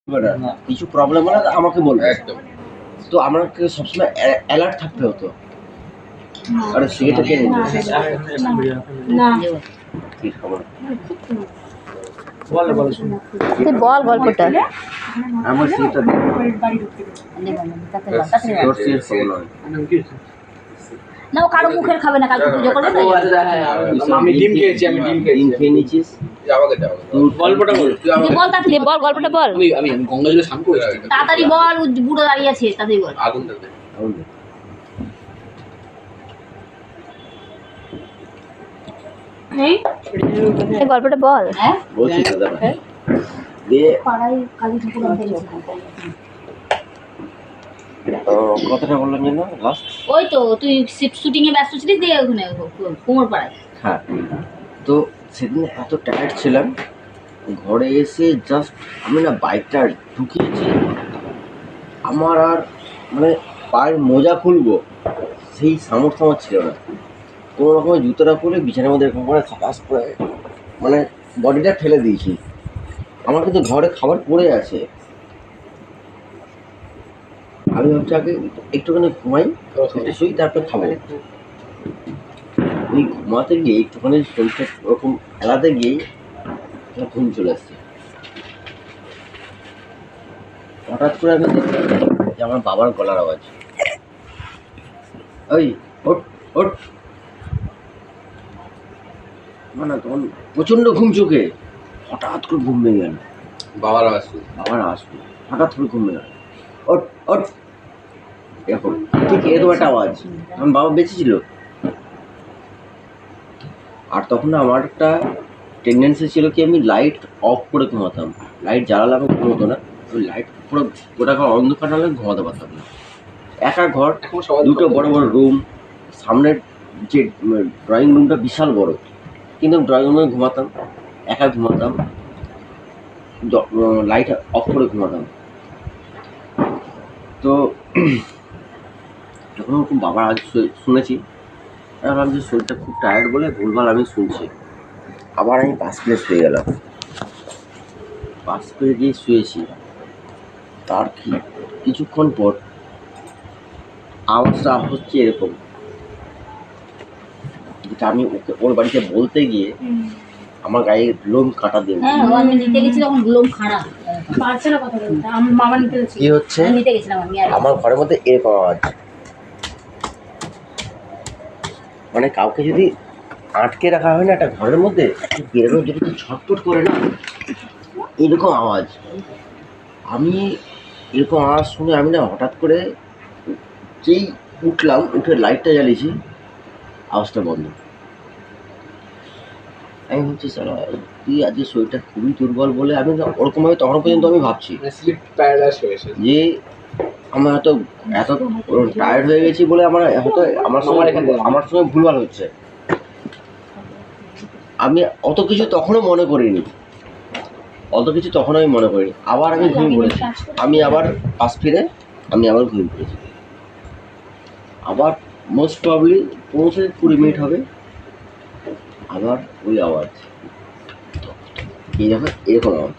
না কিছু প্রবলেম হলে আমাকে বলবে একদম। তো আমাকে সবসময় অ্যালার্ট থাকতে হতো। আরে সিগারেটটা কে নিল? না কি খবর? তুই বল গল্পটা। আমার সিগারেটটা তোর সিগারেট খবর নয়। না ও কারো মুখের খাবে না, কালকে পুজো করবে তো। আমি ডিম খেয়েছি, ডিম খেয়ে নিয়েছিস। তুই গল্পটা বল, তুই বল তাড়াতাড়ি, বল গল্পটা বল। আমি গঙ্গা জলে স্নান করেছি। তাড়াতাড়ি বল, বুড়ো দাঁড়িয়ে আছে, তাড়াতাড়ি বল। আগুন দে। এই গল্পটা বল। হ্যাঁ বলছি তো দাদা দিয়ে পাড়ায় কালী ঠাকুর আনতে গেছে। কথাটা বললাম যেন লাস্ট। ওই তো তুই শুটিং এ ব্যস্ত ছিলিস, দিয়ে ওখানে কুমোর পাড়ায়। হ্যাঁ, তো সেদিন এত টায়ার্ড ছিলাম, ঘরে এসে জাস্ট আমি না বাইকটা ঢুকিয়েছি, আমার আর মানে পায়ের মোজা খুলবো সেই সামর্থ্য আমার ছিল না। কোনো রকমের জুতোটা খুলে বিছানার মধ্যে এরকম করে সাকাশ করে মানে বডিটা ফেলে দিয়েছি। আমার কিন্তু ঘরে খাবার পড়ে আছে, আমি ভাবছি আগে একটুখানি ঘুমাই, শুই, তারপরে খাবো। ওই ঘুমাতে গিয়ে একটুখানি শরীরটা ওরকম খেলাতে গিয়েই ঘুম চলে আসছে। হঠাৎ করে আমি দেখলাম যে আমার বাবার গলার আওয়াজ, ওই ওঠ ওঠ। মানে তখন প্রচণ্ড ঘুম চোখে, হঠাৎ করে ঘুম ভেঙে গেল। বাবার আওয়াজ বাবার আওয়াজ হঠাৎ করে ঘুম ভেঙে গেল, ওঠ ওঠ, এরকম ঠিক এরকম একটা আওয়াজ। আমার বাবা বেঁচে ছিল। আর তখন আমার একটা টেন্ডেন্সি ছিল কি, আমি লাইট অফ করে ঘুমাতাম। লাইট জ্বালালে আমি ঘুমোতো না, ওই লাইট পুরো গোটা ঘর অন্ধকার হলে ঘুমাতে পারতাম না। একা ঘর, দুটো বড় বড় রুম, সামনের যে ড্রয়িং রুমটা বিশাল বড়, কিন্তু ড্রয়িং রুমে ঘুমাতাম, একা ঘুমাতাম, লাইট অফ করে ঘুমাতাম। তো যখন ওরকম বাবার আজ শুনেছি, ভাবলাম যে শরীরটা খুব টায়ার্ড বলে ভুলভাল আমি শুনছি। আবার আমি পাশ ফিরে শুয়ে গেলাম, পাশ ফিরে গিয়ে শুয়েছি। তার কিছুক্ষণ পর আওয়াজটা হচ্ছে এরকম, যেটা আমি ওর বাড়িতে বলতে গিয়ে আমার গায়ে লোম কাটা দিয়ে হ্যাঁ ও আমি নিতে গেছি, তখন লোম খারাপ পারছে না কথা বলতে। আমার মামা নিতে গেছে। কি হচ্ছে, নিতে গেছিলাম আমি। আর আমার ঘরের মধ্যে এরকম আওয়াজ, মানে কাউকে যদি আটকে রাখা হয় না একটা ঘরের মধ্যে, বেরোনোর যদি ছটফট করে না, এরকম আওয়াজ। আমি এরকম আওয়াজ শুনে আমি না হঠাৎ করে যেই উঠলাম, উঠে লাইটটা জ্বালিয়েছি, আওয়াজটা বন্ধ। আমি ভাবছি সালা তুই আজকে শরীরটা খুবই দুর্বল বলে আমি না ওরকমভাবে তখন পর্যন্ত আমি ভাবছি যে আমার হয়তো এত টায়ার্ড হয়ে গেছি বলে আমার হয়তো আমার সঙ্গে ভুলভাল হচ্ছে। আমি অত কিছু তখনও মনে করিনি, আমি মনে করিনি। আবার আমি ঘুমিয়ে পড়েছি, আমি আবার পাশ ফিরে আমি আবার ঘুমিয়ে পড়েছি। আবার মোস্ট প্রবাবলি 15-20 মিনিট হবে, আবার ওই আওয়াজ, এই দেখো এরকম আওয়াজ,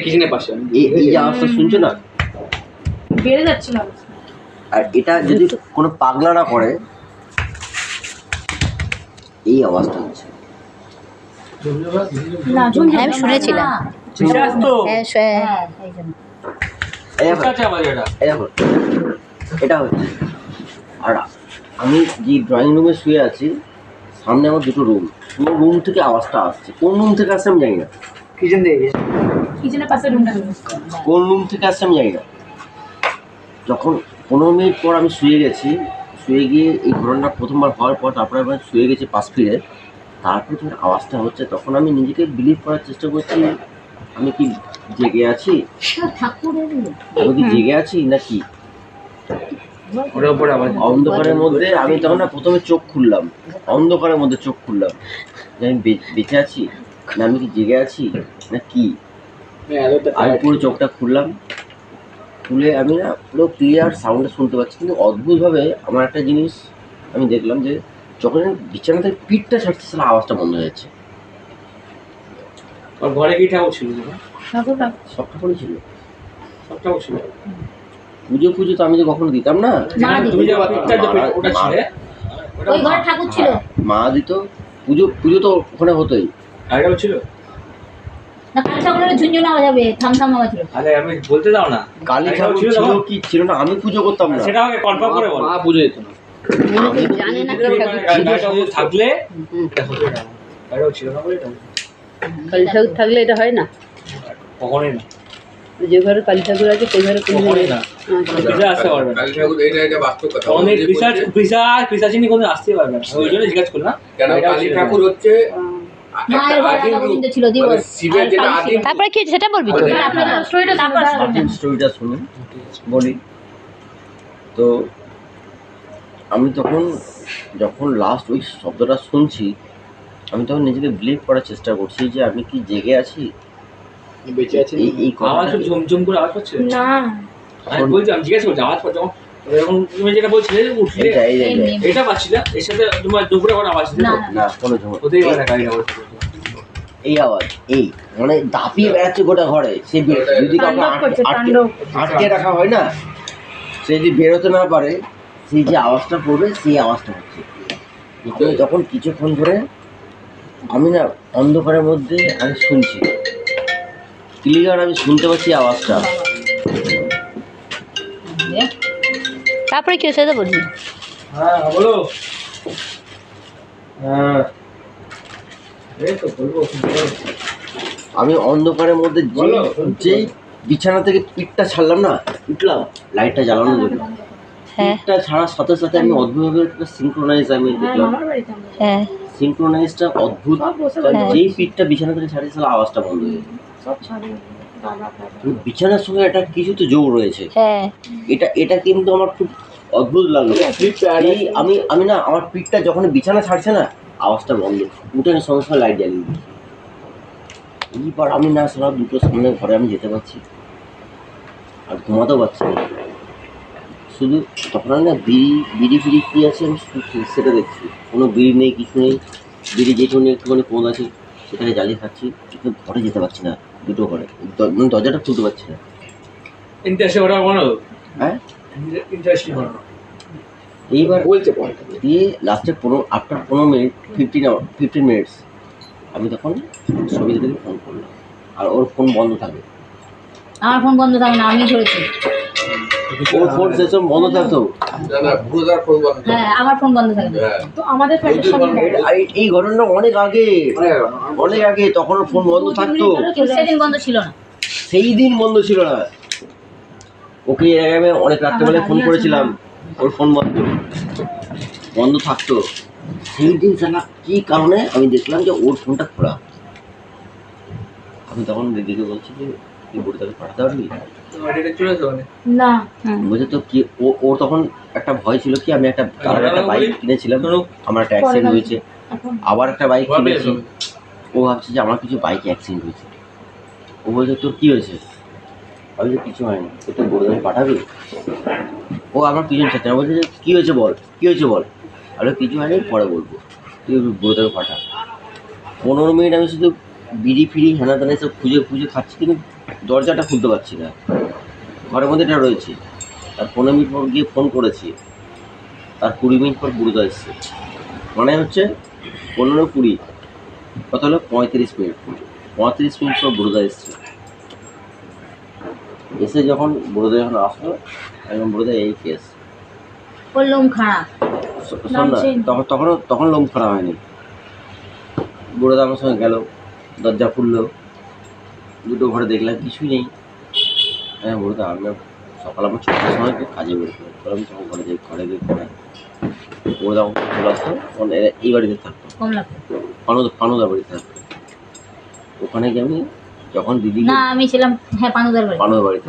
কিচেনের পাশে এই যে আওয়াজটা শুনছো না, বেড়ে যাচ্ছিল। আর এটা যদি কোনো পাগলা না করে, এই আওয়াজটা হচ্ছে। না হ্যাঁ আমি শুনেছিলাম। এটা হচ্ছে। আর আমি যে ড্রয়িং রুমে শুয়ে আছি, সামনে আমার দুটো রুম, পুরো রুম থেকে আওয়াজটা আসছে। কোন রুম থেকে আসছে আমি জানি না, কিচেনের পাশে রুমটা। কোন রুম থেকে আসছে আমি জানি না। যখন 15 মিনিট পর আমি শুয়ে গেছি, শুয়ে গিয়ে এই ঘটনাটা প্রথমবার হওয়ার পর তারপরে আমি শুয়ে গেছি পাশ ফিরে, তারপরে যখন আওয়াজটা হচ্ছে তখন আমি নিজেকে বিলিভ করার চেষ্টা করছি আমি কি জেগে আছি, নাকি অন্ধকারের মধ্যে। আমি তখন না প্রথমে চোখ খুললাম, অন্ধকারের মধ্যে চোখ খুললাম যে আমি বেঁচে আছি না, আমি কি জেগে আছি না কি। আমি পুরো চোখটা খুললাম, খুলে আমি না পুরো ক্লিয়ার সাউন্ডটা শুনতে পাচ্ছি। কিন্তু অদ্ভুতভাবে আমার একটা জিনিস আমি দেখলাম যে যখন বিছানা থেকে পিঠটা ছাড়ছে, সেটা আওয়াজটা বন্ধ হয়ে যাচ্ছে। ঘরে কি ঠাকুর ছিল? ঠাকুর সব ঠাকুরই ছিল। সবটা বসে পুজো তো আমি তো কখনো দিতাম না। মা দিত। তুমি যে পিঠটা যে ওটা ছিলে ওই ঘরে ঠাকুর ছিল। মা দিত। পুজো তো ওখানে হতোই। আরেকটা ছিল। না কালী ঠাকুরের ঝুনঝুন আওয়াজ হবে, থাম আওয়াজ ছিল। আরে আমি বলতে দাও না। কালী ঠাকুর ছিল কি ছিল না আমি পুজো করতাম না। সেটা আমাকে কনফার্ম করে বল। মা পুজো দিত না। আমি তো জানে না পুজো কি দিতাম। ঠাকুর গাড়িটা থাকলে এটা হতো না। গাড়িটাও ছিল না বলে এটা কালী ঠাকুর থাকলে এটা হয় না। কখনোই না। যে ঘরে কালী ঠাকুর আছে সেই ঘরে কোনো কখনোই না। পিসা আসতে পারবে না। কালী ঠাকুর এটা বাস্তব কথা। অনেক পিসাচিনি কোনো আসতে পারবে না। ওই জন্য জিজ্ঞাসা করলাম। কেন কালী ঠাকুর হচ্ছে মায়ের ঘরে রাধা গোবিন্দ ছিল দিবস। মানে শিবের যেটা আদিম তারপরে কি সেটা বলবি তো? হ্যাঁ, আপনার স্টোরিটা তারপর আদিম স্টোরিটা শুনুন বলি। তো আমি যখন লাস্ট ওই শব্দটা শুনছি আমি তখন নিজেকে বিলিভ করার চেষ্টা করছি যে আমি কি জেগে আছি। বেঁচে আছে। এই আওয়াজ কথাটা ঝুমঝুম করে আওয়াজ হচ্ছে। না আমি বলছি আমি জিজ্ঞাসা করছি আওয়াজ পাচ্ছ যখন তুমি যেটা বলছিলে উঠলে এই জায়গায় এটা পাচ্ছিলে এর সাথে তোমার দুপুরে কোনো আওয়াজ ছিল না, না কোনো ঝুমুর হতেই পারে না গাড়িটা বলতে এই আওয়াজ এই মানে দাপিয়ে বেড়াচ্ছে গোটা ঘরে সে যদি কাউকে তাণ্ডব করছে, আটকে তাণ্ডব। আটকে রাখা হয় না সে যদি বেরোতে না পারে সেই যে আওয়াজটা পড়বে সেই আওয়াজটা হচ্ছে। আমি তখন কিছুক্ষণ ধরে আমি না অন্ধকারের মধ্যে আমি শুনছি ক্লিয়ার আমি শুনতে পাচ্ছি আওয়াজটা। তারপরে কি হয়েছে সেটা বলবি? হ্যাঁ বলো হ্যাঁ এই তো বলবো আমি অন্ধকারের মধ্যে বলো। যেই বিছানা থেকে পিঠটা ছাড়লাম না উঠলাম লাইটটা জ্বালানো জন্য হ্যাঁ পিঠটা ছাড়ার সাথে সাথে আমি অদ্ভুতভাবে একটা সিনক্রোনাইজ আমি হ্যাঁ দেখলাম। মামার বাড়িতে আমরা হ্যাঁ সিনক্রোনাইজটা অদ্ভুত। সব বসে হ্যাঁ। যেই পিঠটা বিছানা থেকে ছাড়িয়েছে আওয়াজটা বন্ধ হয়ে গেছে। সব ছাড়ে দাদা কিন্তু বিছানার সঙ্গে একটা কিছু তো যোগ রয়েছে। হ্যাঁ এটা কিন্তু আমার খুব অদ্ভুত লাগলো। এই আমি না আমার পিঠটা যখন বিছানা ছাড়ছে না আওয়াজটা বন্ধ উঠে সঙ্গে সঙ্গে লাইট জ্বালিয়ে দিই। এইবার আমি না সারা দুটো সামনে ঘরে আমি যেতে পারছি আর ঘুমাতেও পারছি না। শুধু তখন আমি না বিড়ি ফিরি কী আছে আমি সেটা দেখছি। কোনো বিড়ি নেই কিছু নেই। বিড়ি যেটুকুনি একটুখানি কোন আছে সেটাকে জ্বালিয়ে খাচ্ছি কিন্তু ঘরে যেতে পারছি না। দুটো ঘরে মানে দরজাটা খুলতে পারছি না। ইন্টারেস্টিং ওটা বলো হ্যাঁ ইন্টারেস্টিং হলো এইবার বলছে পয়েন্টটা দিয়ে লাস্টে আফটার 15 মিনিট 15 মিনিটস আমি তখন ছবি থেকে ফোন করলাম আর ওর ফোন বন্ধ থাকে। আমার ফোন বন্ধ থাকে না, আমি ধরেছি। ওর ফোন সেসব বন্ধ থাকতো। না ভুরুদার ফোন বন্ধ। হ্যাঁ আমার ফোন বন্ধ থাকে না। হ্যাঁ তো আমাদের ফ্যামিলির সব এই ঘটনা অনেক আগে তখন ওর ফোন বন্ধ থাকতো। সেদিন বন্ধ ছিল না। সেই দিন বন্ধ ছিল না। ওকে এর আগে আমি অনেক রাত্রেবেলায় ফোন করেছিলাম ওর ফোন বন্ধ থাকতো। সেই দিন জানা কি কারণে আমি দেখলাম যে ওর ফোনটা খোলা। আমি তখন দিদিকে বলছি যে তুই বলে তাকে পাঠাতে পারবি। এটা চলে যাবে না বলছে তো কি ওর তখন একটা ভয় ছিল কি আমি একটা বাইক কিনেছিলাম আমার একটা অ্যাক্সিডেন্ট হয়েছে এখন আবার একটা বাইক কিনেছি। ও ভাবছে যে আমার কিছু বাইক অ্যাক্সিডেন্ট হয়েছে। ও বলছে তোর কী হয়েছে? আমি যে কিছু হয়নি তুই তোর বলে পাঠাবি। ও আমার পিছন ছাড়ছে না বলছে যে কী হয়েছে বল আমি কিছু হয়নি পরে বলবো তুই বলে পাঠা। 15 মিনিট আমি শুধু বিড়ি ফিড়ি হেনা তেনা সব খুঁজে খাচ্ছি কিন্তু দরজাটা খুলতে পারছি না। ঘরের মধ্যে এটা রয়েছে। তার 15 মিনিট পর গিয়ে ফোন করেছি। তার 20 মিনিট পর বুড়োদা এসছে। মানে হচ্ছে 15-20 কত হলো 35 মিনিট। 35 মিনিট পর বুড়োদা এসছে। এসে যখন বুড়োদা যখন আসলো একদম বুড়োদা এই কেস ওর লোম খারাপ। শোন না তখন লোম খারাপ হয়নি। বুড়োদা আমার সঙ্গে গেল দরজা খুললো দুটো ঘরে দেখলাম কিছুই নেই। হ্যাঁ বুড়োদা আমি সকাল আমার 6টার সময় কাজে বেরোতো আমি তখন ঘরে গিয়ে করে বুড়োদা চলে আসতো এই বাড়িতে থাকতো পানুদার বাড়িতে থাকতো। ওখানে গিয়ে আমি যখন দিদি না আমি ছিলাম হ্যাঁ পানুদার বাড়ি। পানুদার বাড়িতে